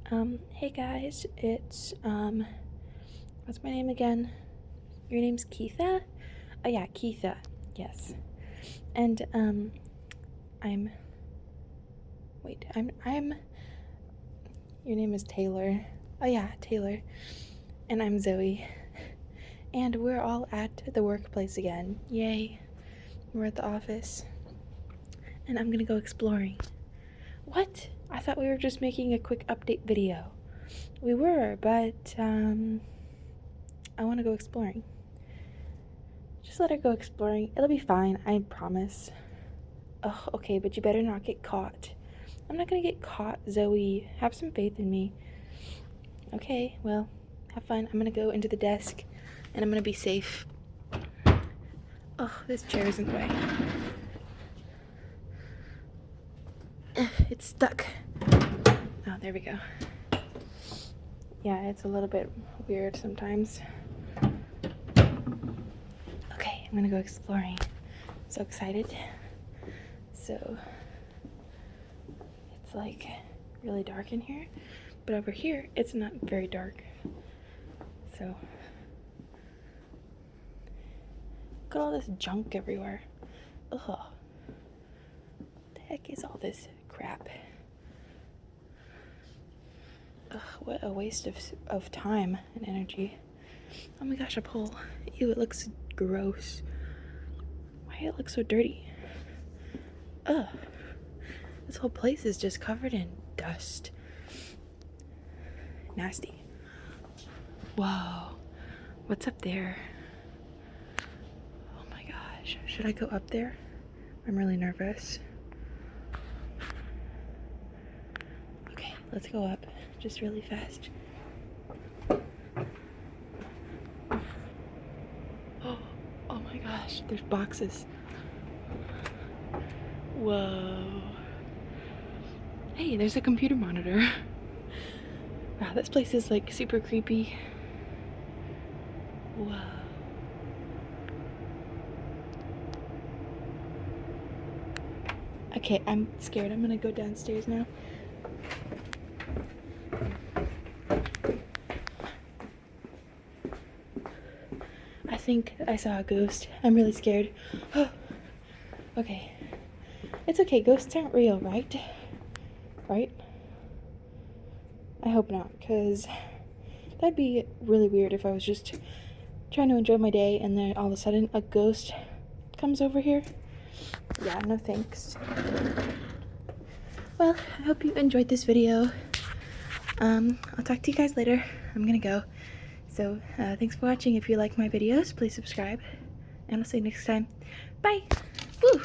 Hey guys, it's, what's my name again? Your name's Keitha? Oh yeah, Keitha, yes. And, your name is Taylor. Oh yeah, Taylor. And I'm Zoe. And we're all at the workplace again. Yay. We're at the office. And I'm gonna go exploring. What? I thought we were just making a quick update video. We were, but, I want to go exploring. Just let her go exploring. It'll be fine, I promise. Oh, okay, but you better not get caught. I'm not gonna get caught, Zoe. Have some faith in me. Okay, well, have fun. I'm gonna go into the desk, and I'm gonna be safe. Oh, this chair is in the way. It's stuck. Oh, there we go. Yeah, it's a little bit weird sometimes. Okay, I'm gonna go exploring. So excited. So, it's like really dark in here, but over here, it's not very dark. So, look at all this junk everywhere. Ugh. What the heck is all this crap? Ugh, what a waste of time and energy. Oh my gosh, a pole. Ew, it looks gross. Why it looks so dirty? Ugh. This whole place is just covered in dust. Nasty. Whoa. What's up there? Oh my gosh. Should I go up there? I'm really nervous. Okay, let's go up. Just really fast. Oh my gosh, there's boxes. Whoa. Hey, there's a computer monitor. Wow, this place is like super creepy. Whoa. Okay, I'm scared. I'm gonna go downstairs now. I think I saw a ghost. I'm really scared. Okay. It's okay, ghosts aren't real, right? Right? I hope not, because that'd be really weird if I was just trying to enjoy my day and then all of a sudden a ghost comes over here. Yeah, no thanks. Well, I hope you enjoyed this video. I'll talk to you guys later. I'm gonna go. So, thanks for watching. If you like my videos, please subscribe. And I'll see you next time. Bye! Woo!